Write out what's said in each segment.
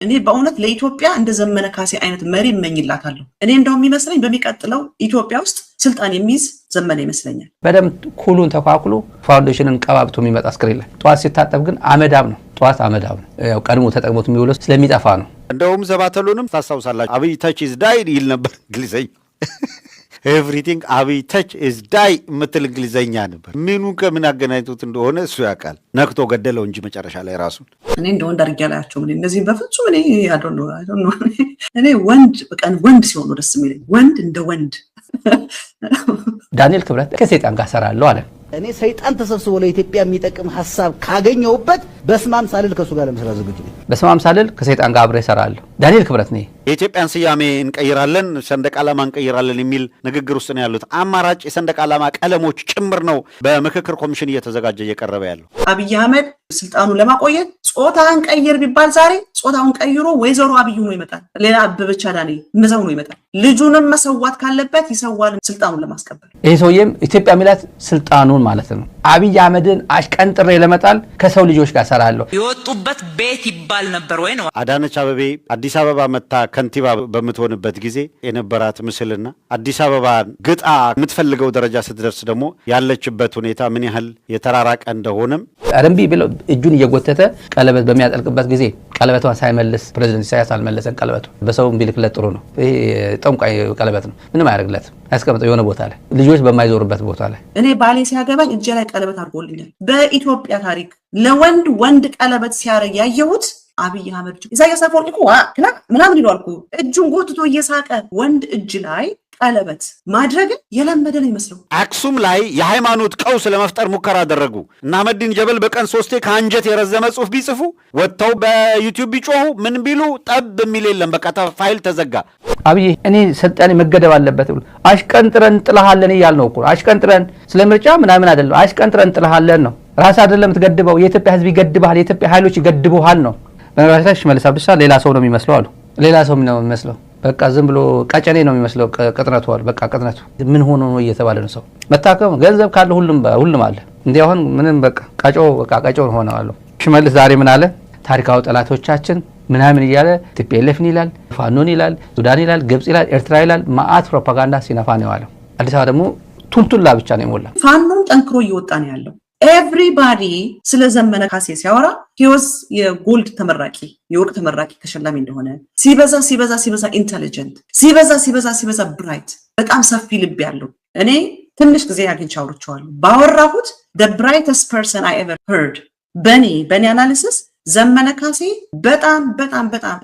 እኔ በእውነት ለኢትዮጵያ እንደ ዘመነ ካሴ አይነት መሪ እመኝላታለሁ። እኔ እንደውም የሚመስለኝ በሚቀጥለው ኢትዮጵያ ውስጥ ስልጣን የሚይዝ ዘመነ ይመስለኛል። በደም ኩሉን ተኳኩሎ ፋውንዴሽንን ቀባብቶ የሚመጣ አስክሬን ላይ ጠዋት ሲታጠብ ግን አመዳም ነው። ጠዋት አመዳም ነው። ያው ቀድሞ ተጠቅሞት የሚውለው ስለሚጠፋ ነው። እንደውም ዘባተሉንም ታስታውሳላችሁ። አብይ ተች ኢዝ ዳይ ይል ነበር እንግሊዘኛ ኤቭሪቲንግ አብይ ተች ኢዝ ዳይ የምትል እንግሊዘኛ ነበር። ምኑ ከምን አገናኝቶት እንደሆነ እሱ ያውቃል። ነክቶ ገደለው እንጂ መጨረሻ ላይ ራሱን እኔ እንደ ወንድ አድርጌ አላያቸውም። እነዚህ በፍጹም እኔ እኔ ወንድ በቀን ወንድ ሲሆኑ ደስ የሚለኝ ወንድ እንደ ወንድ። ዳንኤል ክብረት ከሰይጣን ጋር ሰራለሁ አለ። እኔ ሰይጣን ተሰብስቦ ለኢትዮጵያ የሚጠቅም ሐሳብ ካገኘውበት በስማም ሳልል ከሱ ጋር ለመስራት ዝግጁ ነኝ። በስማም ሳልል ከሰይጣን ጋር አብሬ ሰራለሁ። ዳንኤል ክብረት ነኝ። የኢትዮጵያን ስያሜ እንቀይራለን፣ ሰንደቅ ዓላማ እንቀይራለን የሚል ንግግር ውስጥ ነው ያሉት። አማራጭ የሰንደቅ ዓላማ ቀለሞች ጭምር ነው በምክክር ኮሚሽን እየተዘጋጀ እየቀረበ ያለው። አብይ አህመድ ስልጣኑን ለማቆየት ጾታን ቀይር ቢባል ዛሬ ጾታውን ቀይሮ ወይዘሮ አብይ ሆኖ ይመጣል። ሌላ አበበች አዳኔ ምዘው ነው ይመጣል። ልጁንም መሰዋት ካለበት ይሰዋል ስልጣኑን ለማስከበር። ይሄ ሰውዬም ኢትዮጵያ ሚላት ስልጣኑን ማለት ነው። አብይ አህመድን አሽቀንጥሬ ለመጣል ከሰው ልጆች ጋር ሰራለሁ። የወጡበት ቤት ይባል ነበር ወይ ነው። አዳነች አበቤ አዲስ አበባ መታ ከንቲባ በምትሆንበት ጊዜ የነበራት ምስልና አዲስ አበባ ግጣ የምትፈልገው ደረጃ ስትደርስ ደግሞ ያለችበት ሁኔታ ምን ያህል የተራራቀ እንደሆነም አረምቢ ብሎ እጁን እየጎተተ ቀለበት በሚያጠልቅበት ጊዜ ቀለበቷን ሳይመልስ ፕሬዝዳንት ኢሳያስ አልመለሰን። ቀለበቱ በሰው ቢልክለት ጥሩ ነው። ይሄ ጠንቋይ ቀለበት ነው። ምንም አያደርግለትም። ያስቀምጠው የሆነ ቦታ ላይ ልጆች በማይዞሩበት ቦታ ላይ። እኔ ባሌ ሲያገባኝ እጄ ላይ ቀለበት አድርጎልኛል። በኢትዮጵያ ታሪክ ለወንድ ወንድ ቀለበት ሲያደርግ ያየሁት አብይ አህመድ ብቻ። ኢሳያስ አፈወርቂ እኮ ምናምን ይሏል እኮ እጁን ጎትቶ እየሳቀ ወንድ እጅ ላይ ቀለበት ማድረግን የለመደ ነው ይመስለው። አክሱም ላይ የሃይማኖት ቀውስ ለመፍጠር ሙከራ አደረጉ እና አህመዲን ጀበል በቀን 3 ከአንጀት የረዘመ ጽሁፍ ቢጽፉ ወጥተው በዩቲዩብ ቢጮሁ ምን ቢሉ ጠብ የሚል የለም። በቃ ፋይል ተዘጋ። አብይ እኔ ስልጣኔ መገደብ አለበት ብሎ አሽቀንጥረን ጥላሃለን ይያል ነው እኮ። አሽቀንጥረን ስለምርጫ ምናምን አይደለም። አሽቀንጥረን ጥላሃለን ነው። ራስ አይደለም ትገድበው። የኢትዮጵያ ህዝብ ይገድባል። የኢትዮጵያ ኃይሎች ይገድቡሃል ነው። በነገራችን መልሳ ብቻ ሌላ ሰው ነው የሚመስለው አሉ። ሌላ ሰው ነው የሚመስለው። በቃ ዝም ብሎ ቀጨኔ ነው የሚመስለው። ቅጥነቱ አለ። በቃ ቅጥነቱ ምን ሆኖ ነው እየተባለ ነው። ሰው መታከም ገንዘብ ካለ ሁሉም አለ። እንዲህ አሁን ምንም በቃ ቀጮ ሆነው አሉ። ሽመልስ ዛሬ ምን አለ? ታሪካዊ ጠላቶቻችን ምናምን እያለ ቲፒኤልኤፍን ይላል፣ ፋኖን ይላል፣ ሱዳን ይላል፣ ግብጽ ይላል፣ ኤርትራ ይላል። ማአት ፕሮፓጋንዳ ሲነፋ ነው ያለው። አዲስ አበባ ደግሞ ቱልቱላ ብቻ ነው የሞላ። ፋኖን ጠንክሮ እየወጣ ነው ያለው። ኤቭሪባዲ ስለ ዘመነ ካሴ ሲያወራ ሂወስ የጎልድ ተመራቂ የወርቅ ተመራቂ ተሸላሚ እንደሆነ ሲበዛ ኢንተሊጀንት ሲበዛ ብራይት በጣም ሰፊ ልብ ያለው እኔ ትንሽ ጊዜ አግኝቼ አውርቼዋለሁ። ባወራሁት the brightest person I ever heard በኔ አናሊሲስ ዘመነ ካሴ በጣም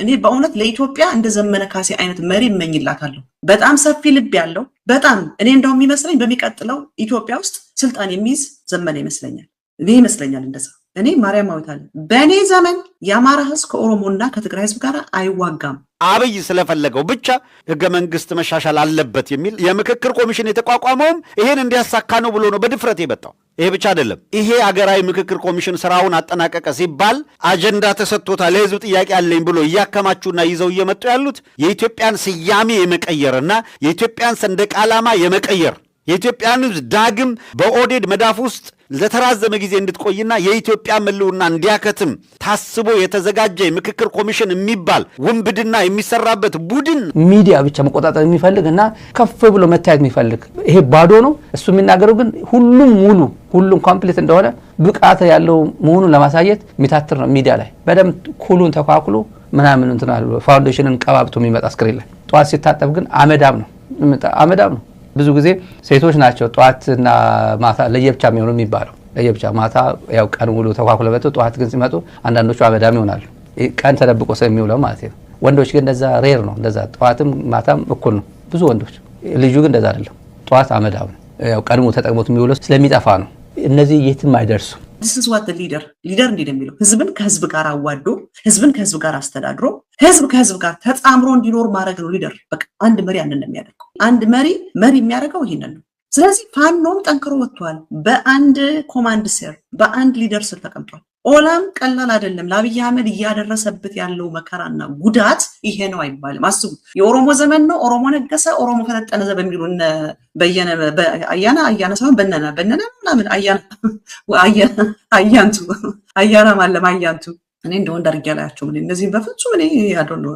እኔ በእውነት ለኢትዮጵያ እንደ ዘመነ ካሴ አይነት መሪ እመኝላታለሁ። በጣም ሰፊ ልብ ያለው በጣም እኔ እንደውም የሚመስለኝ በሚቀጥለው ኢትዮጵያ ውስጥ ስልጣን የሚይዝ ዘመነ ይመስለኛል። እኔ ይመስለኛል እንደዛ። እኔ ማርያማዊት አለ በእኔ ዘመን የአማራ ህዝብ ከኦሮሞና ከትግራይ ህዝብ ጋር አይዋጋም። አብይ ስለፈለገው ብቻ ህገ መንግስት መሻሻል አለበት የሚል የምክክር ኮሚሽን የተቋቋመውም ይሄን እንዲያሳካ ነው ብሎ ነው በድፍረት የመጣው። ይሄ ብቻ አይደለም። ይሄ አገራዊ ምክክር ኮሚሽን ስራውን አጠናቀቀ ሲባል አጀንዳ ተሰጥቶታል፣ የህዝብ ጥያቄ አለኝ ብሎ እያከማቹና ይዘው እየመጡ ያሉት የኢትዮጵያን ስያሜ የመቀየርና የኢትዮጵያን ሰንደቅ ዓላማ የመቀየር የኢትዮጵያን ህዝብ ዳግም በኦዴድ መዳፍ ውስጥ ለተራዘመ ጊዜ እንድትቆይና የኢትዮጵያ ምልውና እንዲያከትም ታስቦ የተዘጋጀ ምክክር ኮሚሽን የሚባል ውንብድና የሚሰራበት ቡድን ሚዲያ ብቻ መቆጣጠር የሚፈልግና ከፍ ብሎ መታየት የሚፈልግ ይሄ ባዶ ነው። እሱ የሚናገረው ግን ሁሉም ኮምፕሊት እንደሆነ ብቃት ያለው መሆኑን ለማሳየት የሚታትር ነው። ሚዲያ ላይ በደም ኩሉን ተኳኩሎ ምናምን እንትናል ፋውንዴሽንን ቀባብቶ የሚመጣ አስክሬን ላይ ጠዋት ሲታጠብ ግን አመዳም ነው። ብዙ ጊዜ ሴቶች ናቸው ጧትና ማታ ለየብቻ የሚሆኑ የሚባለው። ለየብቻ ማታ ያው ቀን ሙሉ ተኳኩለው መጥተው ጧት ግን ሲመጡ አንዳንዶቹ አመዳም ይሆናሉ። ቀን ተደብቆ ሰው የሚውለው ማለት ነው። ወንዶች ግን እንደዛ ሬር ነው። እንደዛ ጧትም ማታም እኩል ነው ብዙ ወንዶች። ልጁ ግን እንደዛ አይደለም። ጧት አመዳም ነው። ያው ቀድሞ ተጠቅሞት የሚውለው ስለሚጠፋ ነው። እነዚህ የትም አይደርሱም። this is what the leader እንዲህ የሚለው ህዝብን ከህዝብ ጋር አዋዶ ህዝብን ከህዝብ ጋር አስተዳድሮ ህዝብ ከህዝብ ጋር ተጣምሮ እንዲኖር ማድረግ ነው ሊደር። በቃ አንድ መሪ ያንን ነው የሚያደርገው። አንድ መሪ የሚያደርገው ይሄንን ነው። ስለዚህ ፋኖም ጠንክሮ ወጥቷል። በአንድ ኮማንድ ስር በአንድ ሊደር ስር ተቀምጧል። ኦላም ቀላል አይደለም። ለአብይ አህመድ እያደረሰበት ያለው መከራና ጉዳት ይሄ ነው አይባልም። አስቡ፣ የኦሮሞ ዘመን ነው። ኦሮሞ ነገሰ፣ ኦሮሞ ፈለጠነ በሚሉ በየነ አያና ሳይሆን በነነ ምናምን አያንቱ አያና እኔ እንደው እንዳርጋላያቸው ምን እነዚህ በፍጹም እኔ አዶንዶ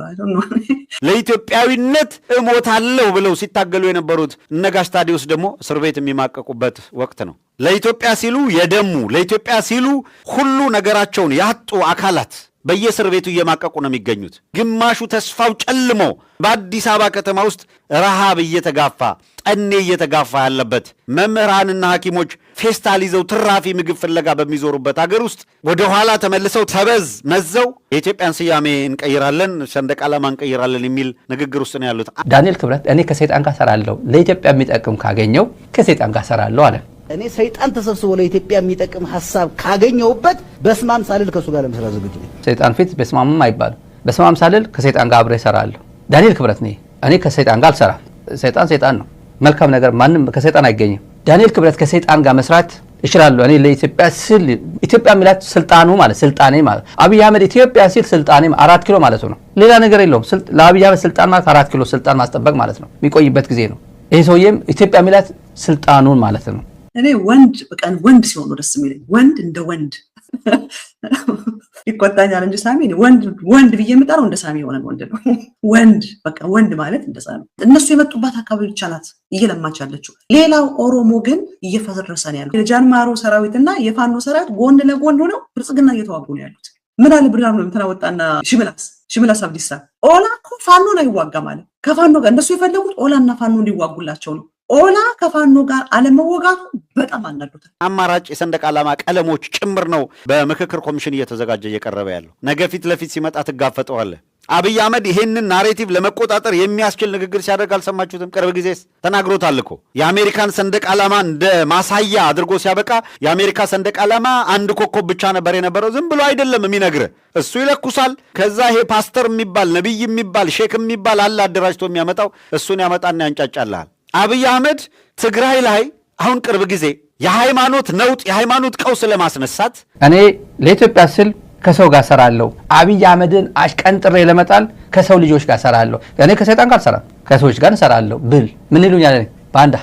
ለኢትዮጵያዊነት እሞታለሁ ብለው ሲታገሉ የነበሩት ነጋሽ ታዲዮስ ደግሞ እስር ቤት የሚማቀቁበት ወቅት ነው። ለኢትዮጵያ ሲሉ የደሙ ለኢትዮጵያ ሲሉ ሁሉ ነገራቸውን ያጡ አካላት በየእስር ቤቱ እየማቀቁ ነው የሚገኙት። ግማሹ ተስፋው ጨልሞ በአዲስ አበባ ከተማ ውስጥ ረሃብ እየተጋፋ ጠኔ እየተጋፋ ያለበት መምህራንና ሐኪሞች ፌስታል ይዘው ትራፊ ምግብ ፍለጋ በሚዞሩበት ሀገር ውስጥ ወደ ኋላ ተመልሰው ተበዝ መዘው የኢትዮጵያን ስያሜ እንቀይራለን፣ ሰንደቅ ዓላማ እንቀይራለን የሚል ንግግር ውስጥ ነው ያሉት። ዳንኤል ክብረት እኔ ከሰይጣን ጋር ሰራለሁ፣ ለኢትዮጵያ የሚጠቅም ካገኘው ከሰይጣን ጋር ሰራለሁ አለ። እኔ ሰይጣን ተሰብስቦ ለኢትዮጵያ የሚጠቅም ሐሳብ ካገኘውበት በስማም ሳልል ከሱ ጋር ለመስራት ዝግጁ ነኝ። ሰይጣን ፊት በስማምም አይባልም። በስማም ሳልል ከሰይጣን ጋር አብሬ ሰራለሁ። ዳንኤል ክብረት ነኝ። እኔ ከሰይጣን ጋር አልሰራም። ሰይጣን ነው። መልካም ነገር ማንም ከሰይጣን አይገኝም። ዳንኤል ክብረት ከሰይጣን ጋር መስራት እችላለሁ። እኔ ለኢትዮጵያ ስል ኢትዮጵያ የሚላት ስልጣኑ ማለት ስልጣኔ ማለት አብይ አህመድ ኢትዮጵያ ሲል ስልጣኔ 4 ኪሎ ማለት ነው። ሌላ ነገር የለውም። ለአብይ አህመድ ስልጣን ማለት 4 ኪሎ ስልጣን ማስጠበቅ ማለት ነው። የሚቆይበት ጊዜ ነው። ይሄ ሰውዬም ኢትዮጵያ የሚላት ስልጣኑን ማለት ነው። እኔ ወንድ በቃ ወንድ ሲሆን ነው ደስ የሚለኝ። ወንድ እንደ ወንድ ይቆጣኛል እንጂ ሳሚ ወንድ ብዬ የምጠራው እንደ ሳሚ የሆነ ወንድ ነው። ወንድ በቃ ወንድ ማለት እንደዛ ነው። እነሱ የመጡባት አካባቢ ብቻ ናት እየለማች ያለችው። ሌላው ኦሮሞ ግን እየፈረሰ ነው ያለው። የጃንማሮ ሰራዊትና የፋኖ ሰራዊት ጎን ለጎን ሆነው ብልጽግና እየተዋጉ ነው ያሉት። ምን አለ ብርሃኑ እንትና ወጣና ሽመላስ አብዲሳ ኦላ እኮ ፋኖን አይዋጋ ማለት ከፋኖ ጋር እንደሱ የፈለጉት ኦላና ፋኖ እንዲዋጉላቸው ነው። ኦላ ከፋኖ ጋር አለመወጋቱ በጣም አናዶታል። አማራጭ የሰንደቅ ዓላማ ቀለሞች ጭምር ነው በምክክር ኮሚሽን እየተዘጋጀ እየቀረበ ያለው። ነገ ፊት ለፊት ሲመጣ ትጋፈጠዋለህ። አብይ አህመድ ይሄንን ናሬቲቭ ለመቆጣጠር የሚያስችል ንግግር ሲያደርግ አልሰማችሁትም? ቅርብ ጊዜ ተናግሮታል እኮ የአሜሪካን ሰንደቅ ዓላማ እንደ ማሳያ አድርጎ ሲያበቃ የአሜሪካ ሰንደቅ ዓላማ አንድ ኮከብ ብቻ ነበር የነበረው። ዝም ብሎ አይደለም የሚነግርህ፣ እሱ ይለኩሳል። ከዛ ይሄ ፓስተር የሚባል ነቢይ የሚባል ሼክ የሚባል አለ አደራጅቶ የሚያመጣው፣ እሱን ያመጣና ያንጫጫልሃል። አብይ አህመድ ትግራይ ላይ አሁን ቅርብ ጊዜ የሃይማኖት ነውጥ የሃይማኖት ቀውስ ለማስነሳት እኔ ለኢትዮጵያ ስል ከሰው ጋር ሰራለሁ፣ አብይ አህመድን አሽቀንጥሬ ለመጣል ከሰው ልጆች ጋር ሰራለሁ። እኔ ከሰይጣን ጋር ሰራለሁ፣ ከሰዎች ጋር ሰራለሁ ብል ምን ይሉኛል? ባንዳ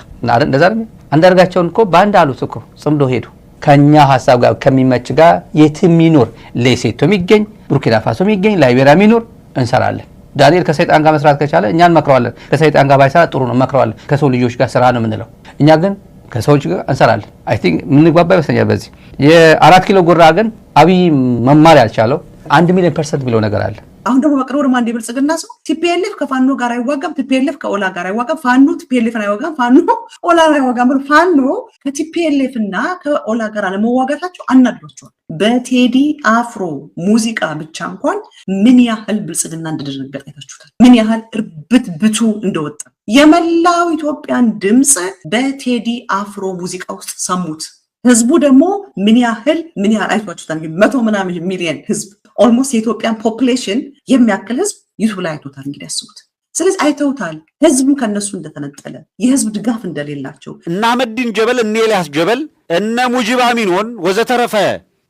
እንደዛ ነው። አንዳርጋቸውን እኮ ባንዳ አሉት እኮ ጽምዶ ሄዱ። ከኛ ሐሳብ ጋር ከሚመች ጋር የትም ይኖር ሌሴቶ የሚገኝ ቡርኪና ፋሶ የሚገኝ ላይቤሪያ የሚኖር እንሰራለን። ዳንኤል ከሰይጣን ጋር መስራት ከቻለ እኛን መክረዋለን። ከሰይጣን ጋር ባይሰራ ጥሩ ነው መክረዋለን። ከሰው ልጆች ጋር ስራ ነው የምንለው። እኛ ግን ከሰዎች ጋር እንሰራለን። አይ ቲንክ ምንግባባ ይመስለኛል። በዚህ የ4 ኪሎ ጉራ ግን አብይ መማር ያልቻለው 1 ሚሊዮን % ብለው ነገር አለ። አሁን ደግሞ በቅርቡ ደግሞ አንድ የብልጽግና ሰው ቲፒኤልኤፍ ከፋኖ ጋር አይዋጋም፣ ቲፒኤልኤፍ ከኦላ ጋር አይዋጋም፣ ፋኖ ቲፒኤልኤፍን አይዋጋም፣ ፋኖ ኦላን አይዋጋም። ፋኖ ከቲፒኤልኤፍ እና ከኦላ ጋር አለመዋጋታቸው አናድዷቸዋል። በቴዲ አፍሮ ሙዚቃ ብቻ እንኳን ምን ያህል ብልጽግና እንደደነገጠ አይታችሁታል። ምን ያህል እርብትብቱ እንደወጣ የመላው ኢትዮጵያን ድምፅ በቴዲ አፍሮ ሙዚቃ ውስጥ ሰሙት። ህዝቡ ደግሞ ምን ያህል አይቷችሁታል። 100 ምናምን ሚሊዮን ህዝብ ኦልሞስት የኢትዮጵያን ፖፕሌሽን የሚያክል ህዝብ ዩቱብ ላይ አይቶታል። እንግዲህ ያስቡት። ስለዚህ አይተውታል ህዝቡ ከነሱ እንደተነጠለ የህዝብ ድጋፍ እንደሌላቸው እና አህመዲን ጀበል እነ ኤልያስ ጀበል እነ ሙጂብ አሚኖን ወዘተረፈ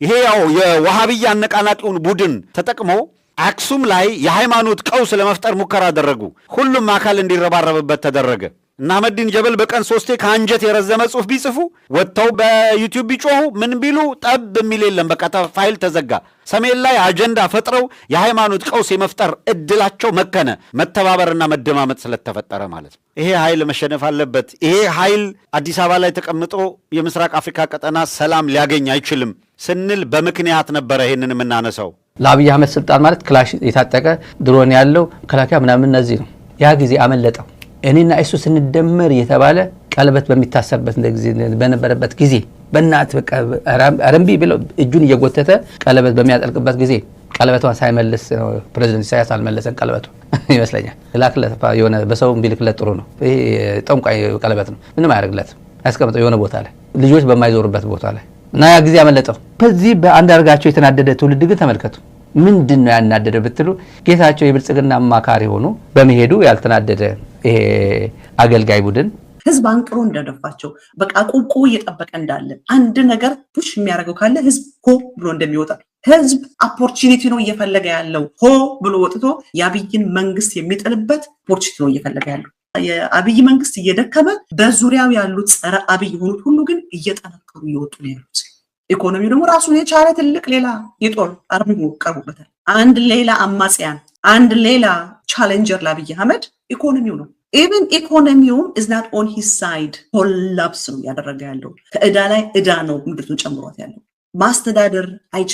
ይሄ ያው የዋሃብያ አነቃናቂውን ቡድን ተጠቅሞ አክሱም ላይ የሃይማኖት ቀውስ ለመፍጠር ሙከራ አደረጉ። ሁሉም አካል እንዲረባረብበት ተደረገ። እና አህመዲን ጀበል በቀን 3 ከአንጀት የረዘመ ጽሁፍ ቢጽፉ ወጥተው በዩቲዩብ ቢጮሁ ምን ቢሉ ጠብ የሚል የለም። በቃ ፋይል ተዘጋ። ሰሜን ላይ አጀንዳ ፈጥረው የሃይማኖት ቀውስ የመፍጠር እድላቸው መከነ። መተባበርና መደማመጥ ስለተፈጠረ ማለት ነው። ይሄ ኃይል መሸነፍ አለበት። ይሄ ኃይል አዲስ አበባ ላይ ተቀምጦ የምስራቅ አፍሪካ ቀጠና ሰላም ሊያገኝ አይችልም ስንል በምክንያት ነበረ ይሄንን የምናነሳው። ለአብይ አህመድ ስልጣን ማለት ክላሽ የታጠቀ ድሮን ያለው መከላከያ ምናምን እነዚህ ነው። ያ ጊዜ አመለጠው። እኔና እሱ ስንደመር የተባለ ቀለበት በሚታሰርበት ጊዜ በነበረበት ጊዜ በእናት በቃ አረምቢ ብለው እጁን እየጎተተ ቀለበት በሚያጠልቅበት ጊዜ ቀለበቷን ሳይመልስ ፕሬዝዳንት ኢሳያስ አልመለሰን ቀለበቱ ይመስለኛል። ላክለት የሆነ በሰው ቢልክለት ጥሩ ነው። ይሄ ጠንቋይ ቀለበት ነው። ምንም አያደርግለትም። ያስቀምጠው የሆነ ቦታ ላይ ልጆች በማይዞሩበት ቦታ ላይ እና ያ ጊዜ ያመለጠው። በዚህ በአንዳርጋቸው የተናደደ ትውልድ ግን ተመልከቱ። ምንድነው ያናደደ ብትሉ ጌታቸው የብልጽግና አማካሪ ሆኖ በመሄዱ ያልተናደደ ይሄ አገልጋይ ቡድን ህዝብ አንቅሮ እንደደፋቸው በቃ ቁቁ እየጠበቀ እንዳለ አንድ ነገር ፑሽ የሚያደርገው ካለ ህዝብ ሆ ብሎ እንደሚወጣ ህዝብ ኦፖርቹኒቲ ነው እየፈለገ ያለው። ሆ ብሎ ወጥቶ የአብይን መንግስት የሚጥልበት ኦፖርቹኒቲ ነው እየፈለገ ያለው። የአብይ መንግስት እየደከመ በዙሪያው ያሉት ጸረ አብይ የሆኑት ሁሉ ግን እየጠነከሩ እየወጡ ነው ያሉት። ኢኮኖሚው ደግሞ ራሱን የቻለ ትልቅ ሌላ የጦር አርሚ ቀርቦበታል። አንድ ሌላ አማጽያን፣ አንድ ሌላ ቻሌንጀር ለአብይ አህመድ ኢኮኖሚው ነው። ኢቨን ኢኮኖሚውም is not on his side ኮላፕስ ነው ያደረገ ያለው። ከዕዳ ላይ ዕዳ ነው ምድርቱን ጨምሯት ያለው። ማስተዳደር አይችልም።